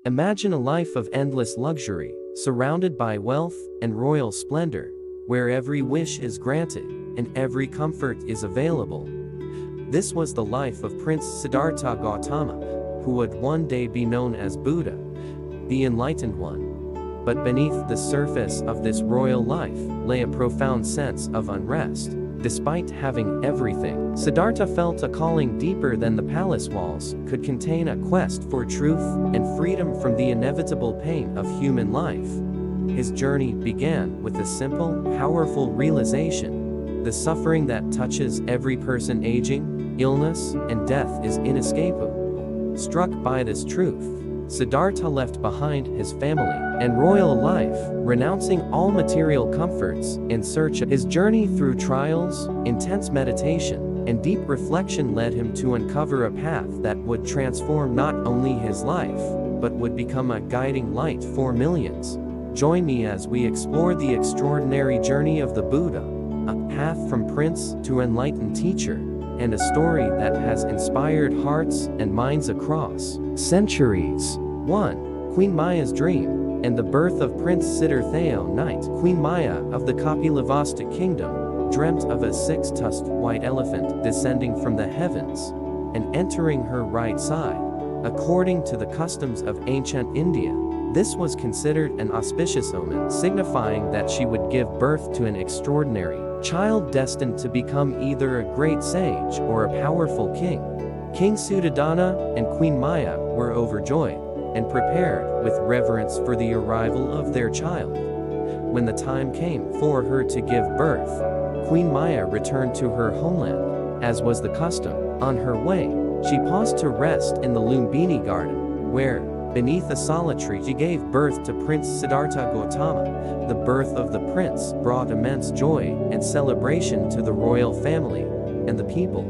Imagine a life of endless luxury, surrounded by wealth and royal splendor, where every wish is granted and every comfort is available. This was the life of Prince Siddhartha Gautama, who would one day be known as Buddha, the Enlightened One. But beneath the surface of this royal life lay a profound sense of unrest. Despite having everything, Siddhartha felt a calling deeper than the palace walls could contain, a quest for truth and freedom from the inevitable pain of human life. His journey began with a simple, powerful realization: the suffering that touches every person, aging, illness, and death, is inescapable. Struck by this truth, Siddhartha left behind his family and royal life, renouncing all material comforts in search of his journey through trials, intense meditation, and deep reflection led him to uncover a path that would transform not only his life, but would become a guiding light for millions. Join me as we explore the extraordinary journey of the Buddha, a path from prince to enlightened teacher, and a story that has inspired hearts and minds across centuries. 1. Queen Maya's Dream and the birth of Prince Siddhartha. Night. Queen Maya of the Kapilavastu kingdom dreamt of a six-tusked white elephant descending from the heavens and entering her right side. According to the customs of ancient India, this was considered an auspicious omen, signifying that she would give birth to an extraordinary child destined to become either a great sage or a powerful king. King Suddhodana and Queen Maya were overjoyed and prepared with reverence for the arrival of their child. When the time came for her to give birth, Queen Maya returned to her homeland, as was the custom. On her way, she paused to rest in the Lumbini garden, where, beneath a sala tree, she gave birth to Prince Siddhartha Gautama. The birth of the prince brought immense joy and celebration to the royal family and the people.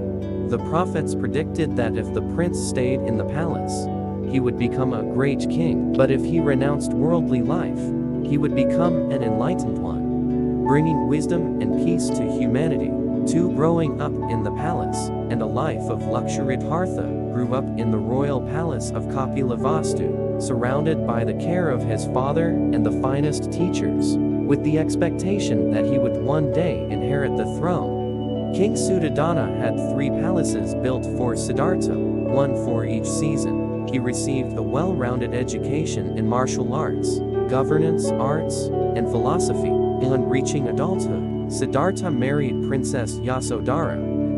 The prophets predicted that if the prince stayed in the palace, he would become a great king, but if he renounced worldly life, he would become an enlightened one, bringing wisdom and peace to humanity. 2. Growing up in the palace and a life of luxury. Siddhartha grew up in the royal palace of Kapilavastu, surrounded by the care of his father and the finest teachers, with the expectation that he would one day inherit the throne. King Suddhodana had 3 palaces built for Siddhartha, one for each season. He received a well-rounded education in martial arts, governance, arts, and philosophy. On reaching adulthood, Siddhartha married Princess Yasodhara,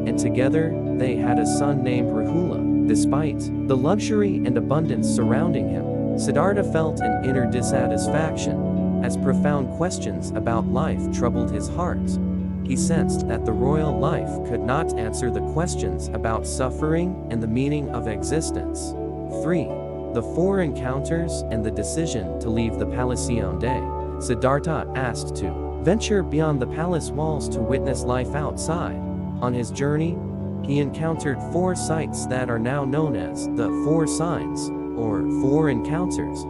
and together they had a son named Rahula. Despite the luxury and abundance surrounding him, Siddhartha felt an inner dissatisfaction, as profound questions about life troubled his heart. He sensed that the royal life could not answer the questions about suffering and the meaning of existence. 3. The 4 encounters and the decision to leave the palace. One day, Siddhartha asked to venture beyond the palace walls to witness life outside. On his journey, he encountered 4 sights that are now known as the 4 signs, or 4 encounters.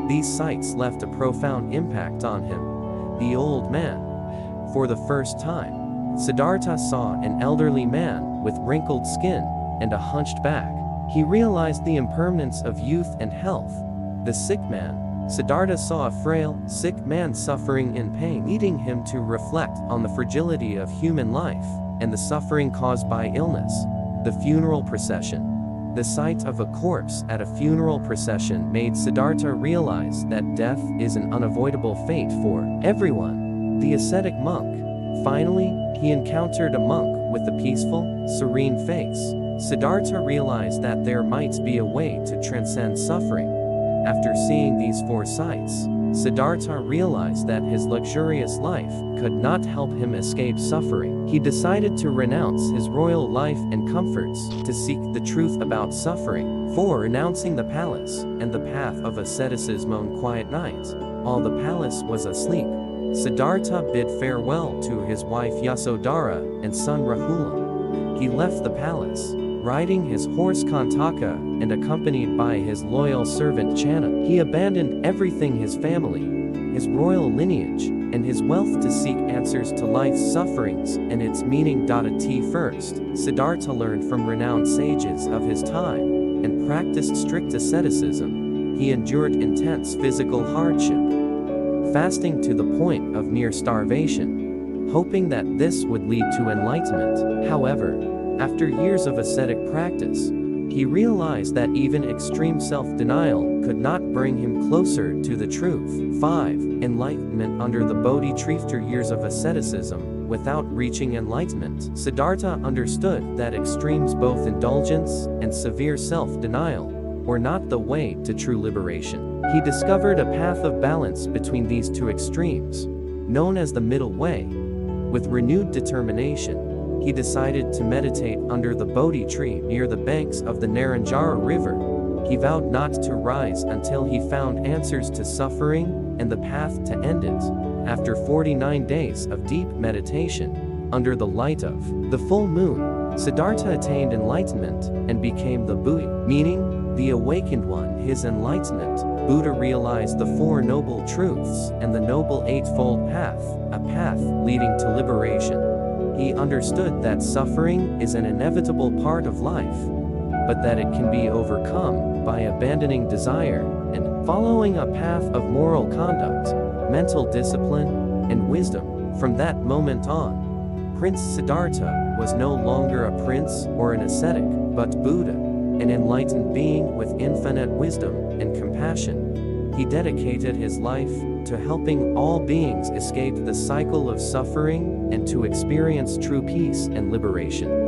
These sights left a profound impact on him. The old man. For the first time, Siddhartha saw an elderly man with wrinkled skin and a hunched back. He realized the impermanence of youth and health. The sick man. Siddhartha saw a frail, sick man suffering in pain, leading him to reflect on the fragility of human life and the suffering caused by illness. The funeral procession. The sight of a corpse at a funeral procession made Siddhartha realize that death is an unavoidable fate for everyone. The ascetic monk. Finally, he encountered a monk with a peaceful, serene face. Siddhartha realized that there might be a way to transcend suffering. After seeing these 4 sights, Siddhartha realized that his luxurious life could not help him escape suffering. He decided to renounce his royal life and comforts to seek the truth about suffering. 4. Renouncing the palace and the path of asceticism. On quiet night, while the palace was asleep, Siddhartha bid farewell to his wife Yasodhara and son Rahula. He left the palace, riding his horse Kantaka and accompanied by his loyal servant Channa. He abandoned everything: his family, his royal lineage, and his wealth to seek answers to life's sufferings and its meaning. At first, Siddhartha learned from renowned sages of his time and practiced strict asceticism. He endured intense physical hardship, fasting to the point of near starvation, hoping that this would lead to enlightenment. However, after years of ascetic practice, he realized that even extreme self-denial could not bring him closer to the truth. 5. Enlightenment under the Bodhi tree. After years of asceticism, without reaching enlightenment, Siddhartha understood that extremes, both indulgence and severe self-denial, were not the way to true liberation. He discovered a path of balance between these two extremes, known as the middle way. With renewed determination, he decided to meditate under the Bodhi tree near the banks of the Naranjara River. He vowed not to rise until he found answers to suffering and the path to end it. After 49 days of deep meditation, under the light of the full moon, Siddhartha attained enlightenment and became the Buddha, meaning the awakened one. His enlightenment, Buddha realized the Four Noble Truths and the Noble Eightfold Path, a path leading to liberation. He understood that suffering is an inevitable part of life, but that it can be overcome by abandoning desire and following a path of moral conduct, mental discipline, and wisdom. From that moment on, Prince Siddhartha was no longer a prince or an ascetic, but Buddha, an enlightened being with infinite wisdom and compassion. He dedicated his life to helping all beings escape the cycle of suffering and to experience true peace and liberation.